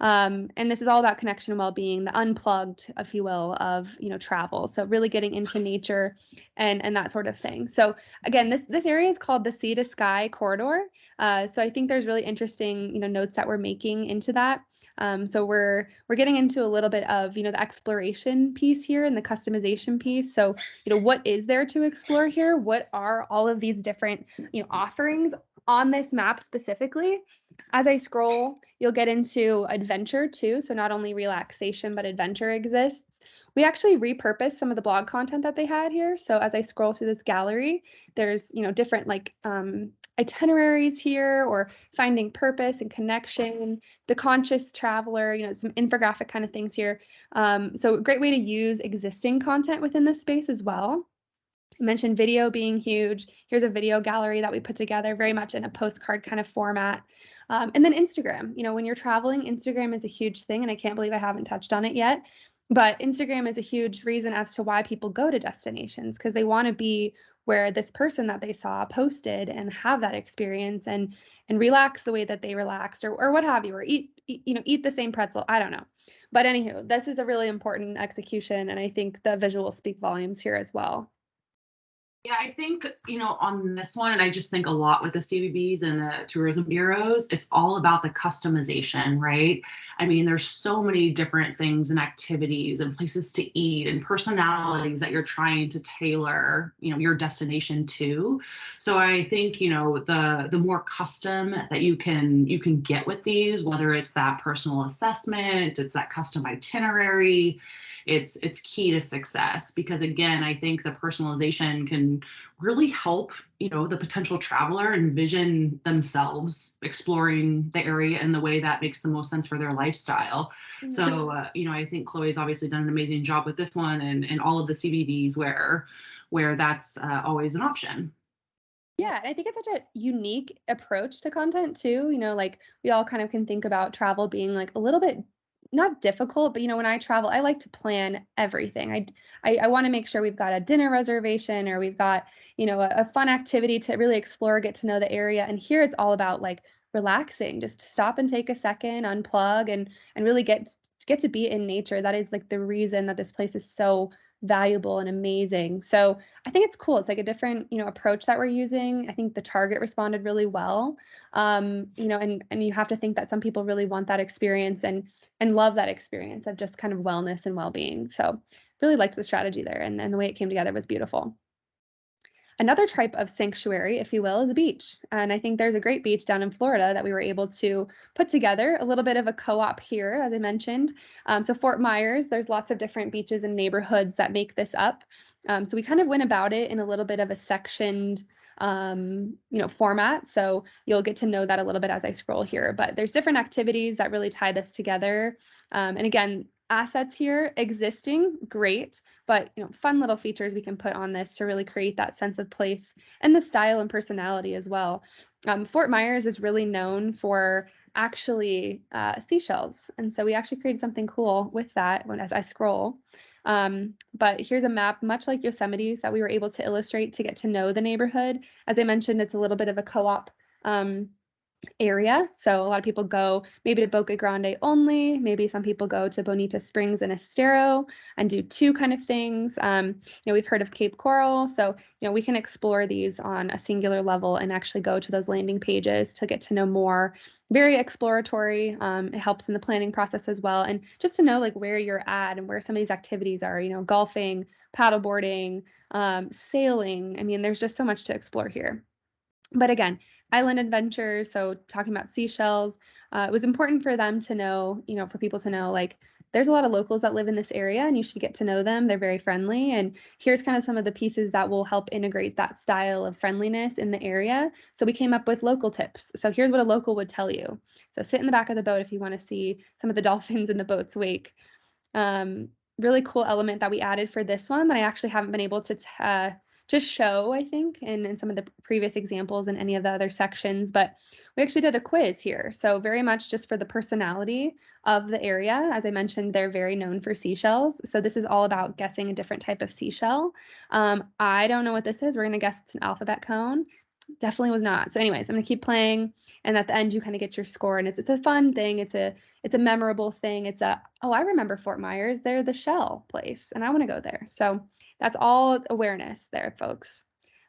S2: And this is all about connection and well-being, the unplugged, if you will, of travel. So really getting into nature and that sort of thing. So again, this area is called the Sea to Sky Corridor. So I think there's really interesting notes that we're making into that. So we're getting into a little bit of the exploration piece here and the customization piece. So what is there to explore here? What are all of these different offerings on this map specifically? As I scroll, you'll get into adventure too. So not only relaxation, but adventure exists. We actually repurposed some of the blog content that they had here. So as I scroll through this gallery, there's different itineraries here, or finding purpose and connection, the conscious traveler, some infographic kind of things here. So a great way to use existing content within this space as well. I mentioned video being huge. Here's a video gallery that we put together very much in a postcard kind of format. And then Instagram, when you're traveling, Instagram is a huge thing, and I can't believe I haven't touched on it yet. But Instagram is a huge reason as to why people go to destinations, because they want to be where this person that they saw posted and have that experience and relax the way that they relaxed, or what have you, or eat the same pretzel. I don't know. But anywho, this is a really important execution, and I think the visuals speak volumes here as well.
S1: Yeah, I think, on this one, and I just think a lot with the CBBs and the tourism bureaus, it's all about the customization, right? I mean, there's so many different things and activities and places to eat and personalities that you're trying to tailor, your destination to. So I think, the more custom that you can get with these, whether it's that personal assessment, it's that custom itinerary, it's key to success, because again, I think the personalization can really help, the potential traveler envision themselves exploring the area in the way that makes the most sense for their lifestyle. Mm-hmm. So, I think Chloe's obviously done an amazing job with this one and all of the CBVs where that's always an option.
S2: Yeah, I think it's such a unique approach to content too. We all kind of can think about travel being like a little bit not difficult, but when I travel, I like to plan everything. I want to make sure we've got a dinner reservation, or we've got, a fun activity to really explore, get to know the area. And here it's all about like relaxing, just stop and take a second, unplug, and really get to be in nature. That is like the reason that this place is so valuable and amazing. So I think it's cool. It's like a different, approach that we're using. I think the target responded really well. And you have to think that some people really want that experience and love that experience of just kind of wellness and well-being. So really liked the strategy there, and the way it came together was beautiful. Another type of sanctuary, if you will, is a beach. And I think there's a great beach down in Florida that we were able to put together, a little bit of a co-op here, as I mentioned. So Fort Myers, there's lots of different beaches and neighborhoods that make this up. So we kind of went about it in a little bit of a sectioned format. So you'll get to know that a little bit as I scroll here. But there's different activities that really tie this together. And again, assets here existing, great, but fun little features we can put on this to really create that sense of place and the style and personality as well. Fort Myers is really known for actually seashells, and so we actually created something cool with that as I scroll. But here's a map, much like Yosemite's, that we were able to illustrate to get to know the neighborhood. As I mentioned, it's a little bit of a co-op area. So a lot of people go maybe to Boca Grande only. Maybe some people go to Bonita Springs and Estero and do two kind of things. We've heard of Cape Coral. So, we can explore these on a singular level and actually go to those landing pages to get to know more. Very exploratory. It helps in the planning process as well. And just to know like where you're at and where some of these activities are, golfing, paddleboarding, sailing. I mean, there's just so much to explore here. But again, island adventures, so talking about seashells, it was important for them to know, for people to know, like there's a lot of locals that live in this area and you should get to know them. They're very friendly. And here's kind of some of the pieces that will help integrate that style of friendliness in the area. So we came up with local tips. So here's what a local would tell you. So sit in the back of the boat if you want to see some of the dolphins in the boat's wake. Really cool element that we added for this one that I actually haven't been able to just show, I think, in some of the previous examples in any of the other sections, but we actually did a quiz here. So very much just for the personality of the area. As I mentioned, they're very known for seashells. So this is all about guessing a different type of seashell. I don't know what this is. We're going to guess it's an alphabet cone. Definitely was not. So anyways, I'm going to keep playing. And at the end, you kind of get your score. And it's a fun thing. It's a memorable thing. Oh, I remember Fort Myers. They're the shell place. And I want to go there. So that's all awareness there, folks.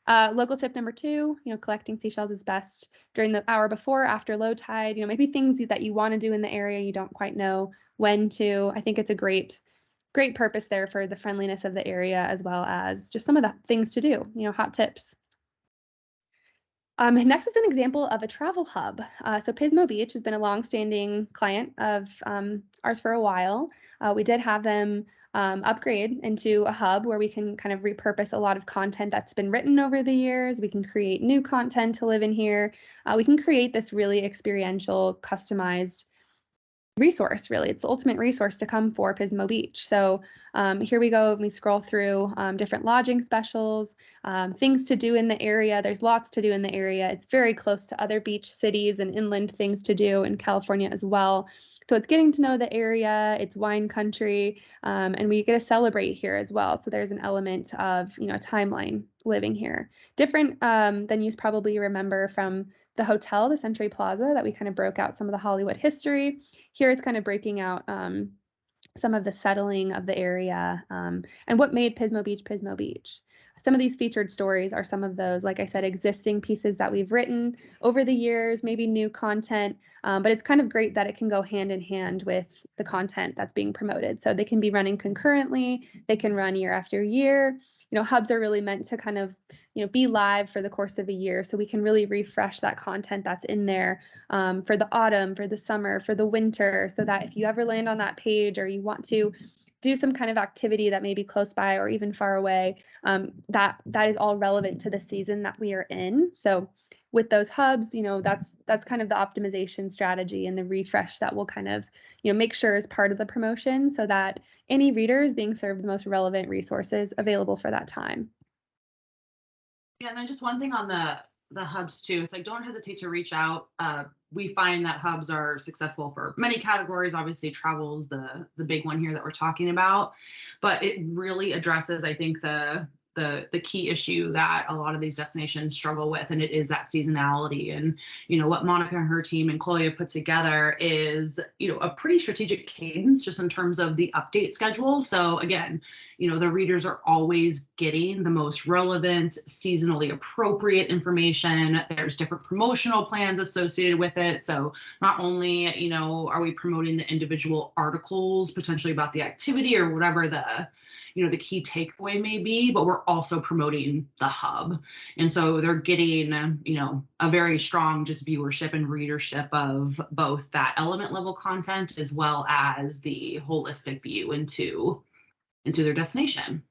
S2: Local tip number 2, collecting seashells is best during the hour before, after low tide, maybe things that you want to do in the area, you don't quite know when to. I think it's a great purpose there for the friendliness of the area, as well as just some of the things to do, hot tips. Next is an example of a travel hub. So Pismo Beach has been a longstanding client of ours for a while. We did have them upgrade into a hub where we can kind of repurpose a lot of content that's been written over the years. We can create new content to live in here. We can create this really experiential, customized resource, really. It's the ultimate resource to come for Pismo Beach. So here we go. We scroll through different lodging specials, things to do in the area. There's lots to do in the area. It's very close to other beach cities and inland things to do in California as well. So it's getting to know the area, it's wine country, and we get to celebrate here as well. So there's an element of, timeline living here. Different than you probably remember from the hotel, the Century Plaza, that we kind of broke out some of the Hollywood history. Here is kind of breaking out some of the settling of the area and what made Pismo Beach. Some of these featured stories are some of those, like I said, existing pieces that we've written over the years, maybe new content, but it's kind of great that it can go hand in hand with the content that's being promoted. So they can be running concurrently, they can run year after year. Hubs are really meant to kind of, be live for the course of a year. So we can really refresh that content that's in there for the autumn, for the summer, for the winter, so that if you ever land on that page or you want to do some kind of activity that may be close by or even far away, that is all relevant to the season that we are in. So with those hubs, that's kind of the optimization strategy and the refresh that will kind of, make sure is part of the promotion so that any reader is being served the most relevant resources available for that time.
S1: Yeah, and then just one thing on the hubs too. It's like, don't hesitate to reach out. We find that hubs are successful for many categories. Obviously, travel's the big one here that we're talking about, but it really addresses, I think, the key issue that a lot of these destinations struggle with, and it is that seasonality. And what Monica and her team and Chloe have put together is a pretty strategic cadence just in terms of the update schedule. So again, the readers are always getting the most relevant, seasonally appropriate information. There's different promotional plans associated with it. So not only are we promoting the individual articles potentially about the activity or whatever the key takeaway may be, but we're also promoting the hub. And so they're getting, a very strong just viewership and readership of both that element level content as well as the holistic view into their destination.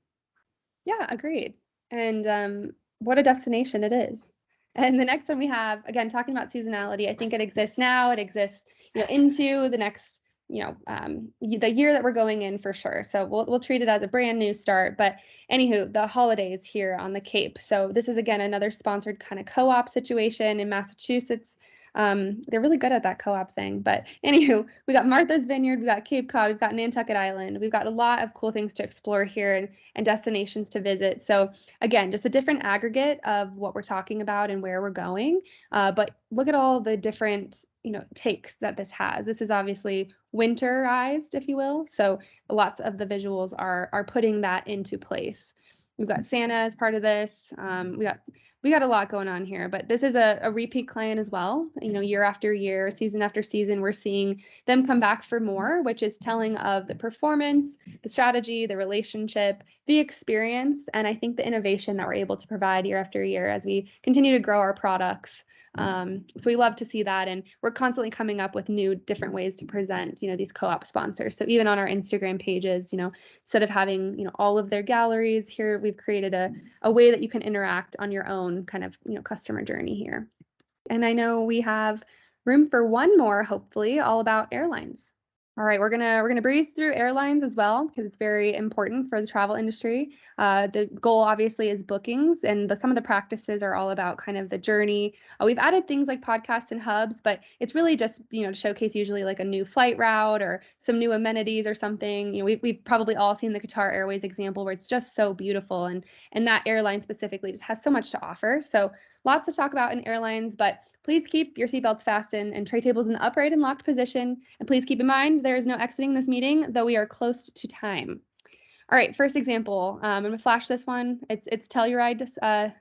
S2: Yeah, agreed. And what a destination it is. And the next one we have, again, talking about seasonality, I think it exists now, it exists, into the next the year that we're going in for sure. So we'll treat it as a brand new start. But anywho, the holidays here on the Cape. So this is, again, another sponsored kind of co-op situation in Massachusetts. They're really good at that co-op thing. But anywho, we got Martha's Vineyard, we got Cape Cod, we've got Nantucket Island. We've got a lot of cool things to explore here and destinations to visit. So again, just a different aggregate of what we're talking about and where we're going. But look at all the different takes that this has. This is obviously winterized, if you will. So lots of the visuals are putting that into place. We've got Santa as part of this. We got we got a lot going on here, but this is a repeat client as well. Year after year, season after season, we're seeing them come back for more, which is telling of the performance, the strategy, the relationship, the experience, and I think the innovation that we're able to provide year after year as we continue to grow our products. So we love to see that, and we're constantly coming up with new different ways to present these co-op sponsors. So even on our Instagram pages, instead of having all of their galleries here, we've created a way that you can interact on your own kind of customer journey here. And I know we have room for one more, hopefully, all about airlines. All right, we're gonna breeze through airlines as well because it's very important for the travel industry. The goal obviously is bookings, and some of the practices are all about kind of the journey. We've added things like podcasts and hubs, but it's really just to showcase usually like a new flight route or some new amenities or something. We've probably all seen the Qatar Airways example where it's just so beautiful, and that airline specifically just has so much to offer. So lots to talk about in airlines, but please keep your seatbelts fastened and tray tables in the upright and locked position. And please keep in mind there is no exiting this meeting, though we are close to time. All right, first example. I'm going to flash this one. It's Telluride,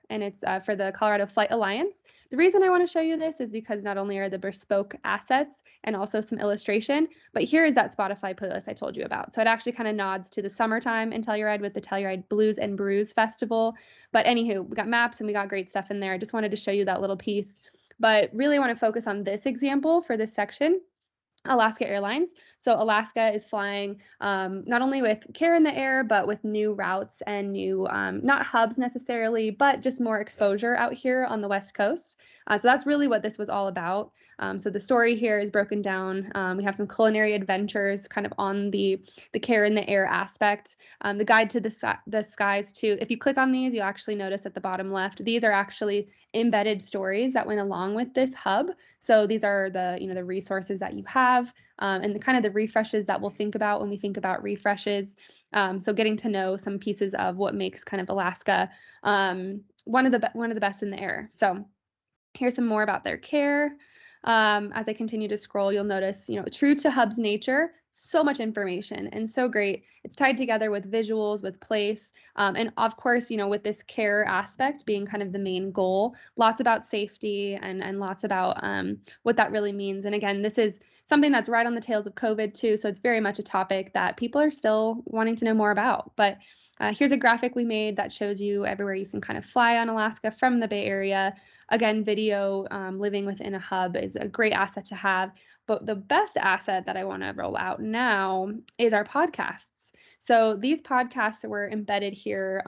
S2: and it's for the Colorado Flight Alliance. The reason I want to show you this is because not only are the bespoke assets and also some illustration, but here is that Spotify playlist I told you about. So it actually kind of nods to the summertime in Telluride with the Telluride Blues and Brews Festival. But anywho, we got maps and we got great stuff in there. I just wanted to show you that little piece, but really want to focus on this example for this section. Alaska Airlines. So Alaska is flying not only with care in the air, but with new routes and new, not hubs necessarily, but just more exposure out here on the West Coast. So that's really what this was all about. So the story here is broken down. We have some culinary adventures kind of on the care in the air aspect. The guide to the skies too. If you click on these, you'll actually notice at the bottom left, these are actually embedded stories that went along with this hub. So these are the the resources that you have, and kind of the refreshes that we'll think about when we think about refreshes. So getting to know some pieces of what makes kind of Alaska one of the best in the air. So here's some more about their care. As I continue to scroll, you'll notice, true to Hub's nature, so much information and so great. It's tied together with visuals, with place, and of course, with this care aspect being kind of the main goal, lots about safety and lots about what that really means. And again, this is something that's right on the tails of COVID too, so it's very much a topic that people are still wanting to know more about. But here's a graphic we made that shows you everywhere you can kind of fly on Alaska from the Bay Area. Again, video, living within a hub is a great asset to have. But the best asset that I want to roll out now is our podcasts. So these podcasts were embedded here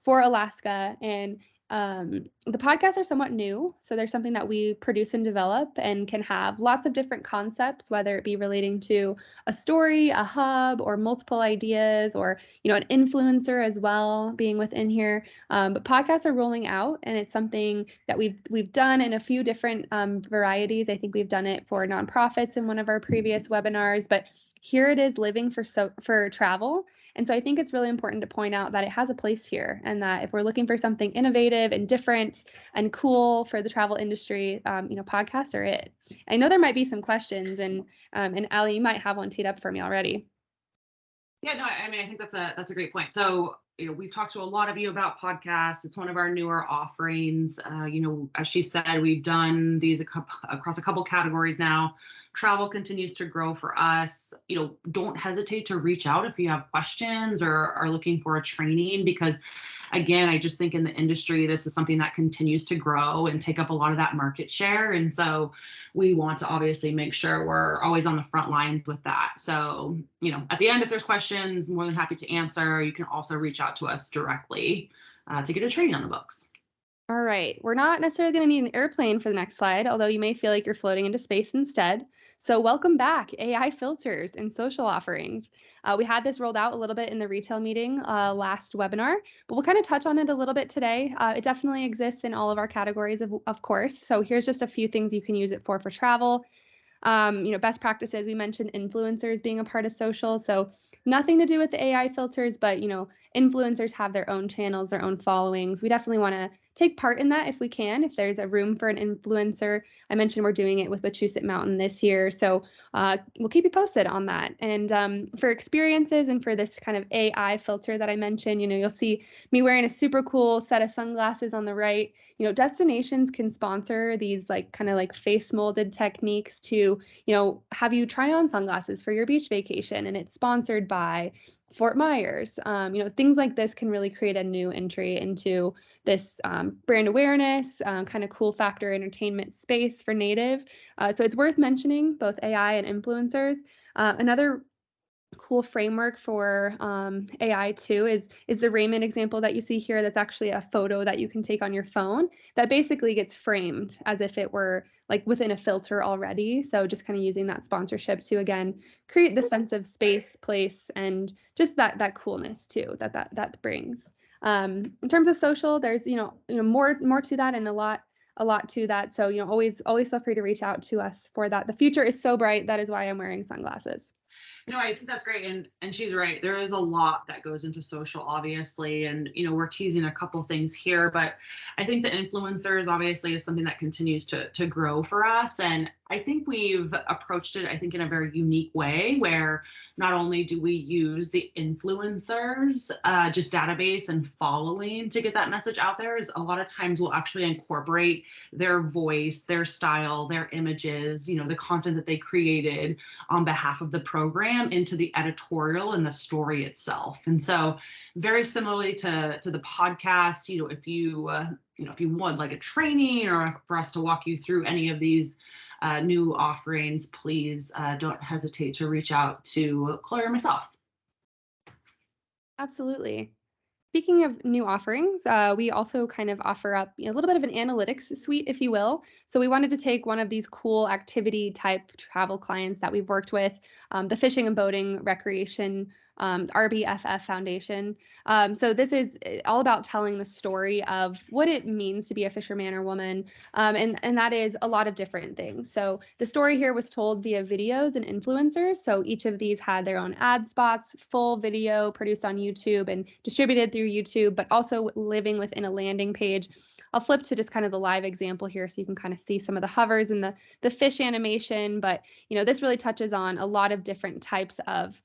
S2: for Alaska, and the podcasts are somewhat new. So there's something that we produce and develop and can have lots of different concepts, whether it be relating to a story, a hub, or multiple ideas, or, an influencer as well being within here. But podcasts are rolling out, and it's something that we've done in a few different varieties. I think we've done it for nonprofits in one of our previous webinars, but here it is living for travel. And so I think it's really important to point out that it has a place here, and that if we're looking for something innovative and different and cool for the travel industry, podcasts are it. I know there might be some questions, and Allie, you might have one teed up for me already.
S1: Yeah, no, I think that's a great point. So, we've talked to a lot of you about podcasts. It's one of our newer offerings. As she said, we've done these across a couple categories now. Travel continues to grow for us. Don't hesitate to reach out if you have questions or are looking for a training, because again, I just think in the industry, this is something that continues to grow and take up a lot of that market share. And so we want to obviously make sure we're always on the front lines with that. So, at the end, if there's questions, more than happy to answer. You can also reach out to us directly to get a training on the books.
S2: All right, we're not necessarily going to need an airplane for the next slide, although you may feel like you're floating into space instead. So welcome back, AI filters and social offerings. We had this rolled out a little bit in the retail meeting last webinar, but we'll kind of touch on it a little bit today. It definitely exists in all of our categories, of course. So here's just a few things you can use it for travel. Best practices, we mentioned influencers being a part of social. So nothing to do with the AI filters, but influencers have their own channels, their own followings. We definitely want to take part in that if we can, if there's a room for an influencer. I mentioned we're doing it with Wachusett Mountain this year, so we'll keep you posted on that. And for experiences and for this kind of AI filter that I mentioned, you'll see me wearing a super cool set of sunglasses on the right. Destinations can sponsor these kind of face molded techniques to, have you try on sunglasses for your beach vacation, and it's sponsored by Fort Myers. Things like this can really create a new entry into this brand awareness, kind of cool factor entertainment space for Native. So it's worth mentioning both AI and influencers. Another cool framework for AI too is the Raymond example that you see here. That's actually a photo that you can take on your phone that basically gets framed as if it were within a filter already. So just kind of using that sponsorship to again create the sense of space, place, and just that coolness too that brings. In terms of social, there's more to that, and a lot to that. So always feel free to reach out to us for that. The future is so bright. That is why I'm wearing sunglasses.
S1: I think that's great. And she's right. There is a lot that goes into social, obviously. And, we're teasing a couple things here, but I think the influencers obviously is something that continues to grow for us. And I think we've approached it, in a very unique way, where not only do we use the influencers, just database and following to get that message out there, is a lot of times we'll actually incorporate their voice, their style, their images, the content that they created on behalf of the program into the editorial and the story itself. And so very similarly to the podcast, if you want a training or for us to walk you through any of these new offerings, please don't hesitate to reach out to Chloe or myself.
S2: Absolutely. Speaking of new offerings, we also kind of offer up a little bit of an analytics suite, if you will. So we wanted to take one of these cool activity type travel clients that we've worked with, the Fishing and Boating Recreation RBFF Foundation. So this is all about telling the story of what it means to be a fisherman or woman, and that is a lot of different things. So the story here was told via videos and influencers. So each of these had their own ad spots, full video produced on YouTube and distributed through YouTube, but also living within a landing page. I'll flip to just kind of the live example here so you can kind of see some of the hovers and the fish animation. But this really touches on a lot of different types of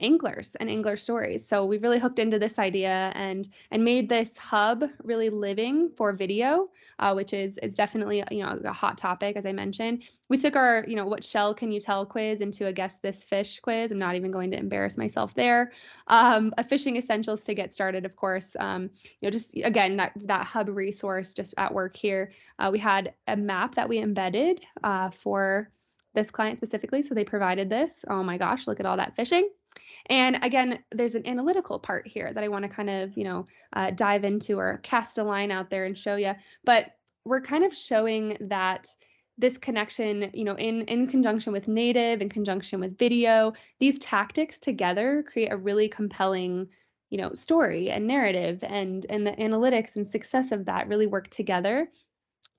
S2: anglers and angler stories. So we really hooked into this idea and made this hub really living for video, which is definitely a hot topic, as I mentioned. We took our what shell can you tell quiz into a guess this fish quiz. I'm not even going to embarrass myself there. A fishing essentials to get started, of course. Just again that hub resource just at work here. We had a map that we embedded for this client specifically. So they provided this. Oh my gosh, look at all that fishing. And again, there's an analytical part here that I want to kind of, dive into or cast a line out there and show you. But we're kind of showing that this connection, in conjunction with native, in conjunction with video, these tactics together create a really compelling, story and narrative, and the analytics and success of that really work together.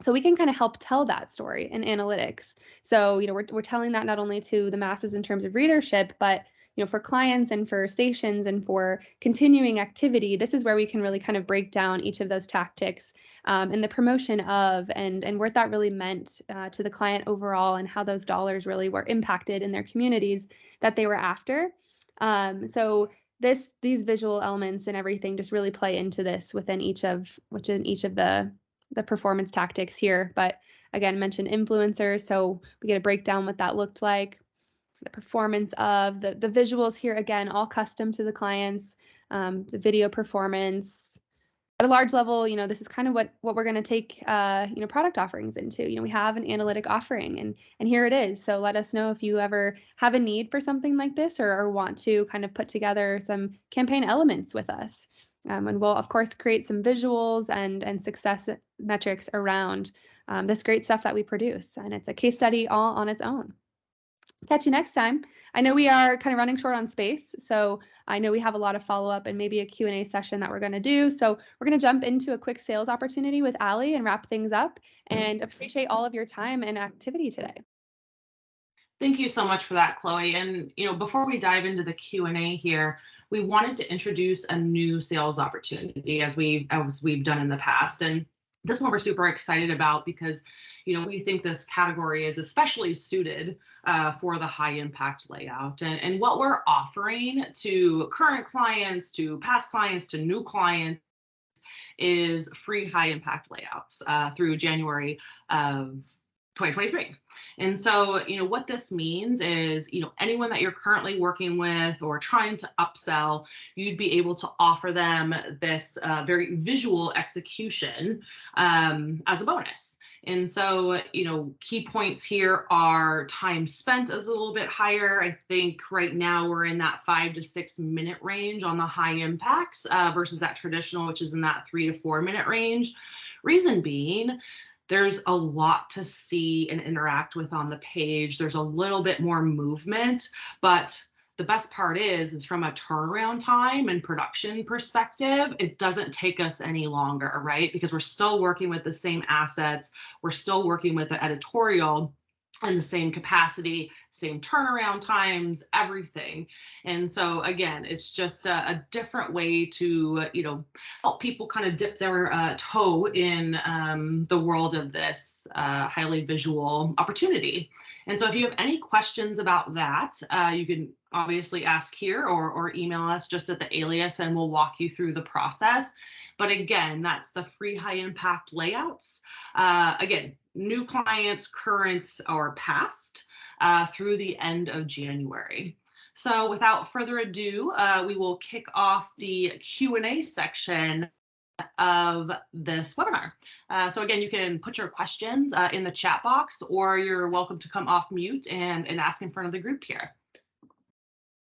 S2: So we can kind of help tell that story in analytics. So, we're telling that not only to the masses in terms of readership, but for clients and for stations and for continuing activity, this is where we can really kind of break down each of those tactics and the promotion of and what that really meant to the client overall, and how those dollars really were impacted in their communities that they were after. So these visual elements and everything just really play into this within each of the performance tactics here. But again, mentioned influencers, so we get to break down what that looked like. The performance of the visuals here, again, all custom to the clients, the video performance. At a large level, this is kind of what we're going to take, product offerings into. We have an analytic offering, and here it is. So let us know if you ever have a need for something like this, or want to kind of put together some campaign elements with us. And we'll, of course, create some visuals and success metrics around this great stuff that we produce. And it's a case study all on its own. Catch you next time. I know we are kind of running short on space, so I know we have a lot of follow-up and maybe a Q&A session that we're going to do. So we're going to jump into a quick sales opportunity with Allie and wrap things up, and appreciate all of your time and activity today.
S1: Thank you so much for that, Chloe. And, before we dive into the Q&A here, we wanted to introduce a new sales opportunity as we've done in the past. And This one we're super excited about because, we think this category is especially suited for the high impact layout. And what we're offering to current clients, to past clients, to new clients is free high impact layouts through January of 2023. And so, what this means is, anyone that you're currently working with or trying to upsell, you'd be able to offer them this very visual execution as a bonus. And so, key points here are time spent is a little bit higher. I think right now we're in that 5 to 6 minute range on the high impacts versus that traditional, which is in that 3 to 4 minute range. Reason being, there's a lot to see and interact with on the page. There's a little bit more movement, but the best part is from a turnaround time and production perspective, it doesn't take us any longer, right? Because we're still working with the same assets. We're still working with the editorial in the same capacity, same turnaround times, everything. And so again, it's just a different way to, help people kind of dip their toe in the world of this highly visual opportunity. And so if you have any questions about that, you can obviously ask here or email us just at the alias and we'll walk you through the process. But again, that's the free high impact layouts. Again, new clients, current or past, through the end of January. So without further ado, we will kick off the Q&A section of this webinar. So again, you can put your questions in the chat box, or you're welcome to come off mute and ask in front of the group here.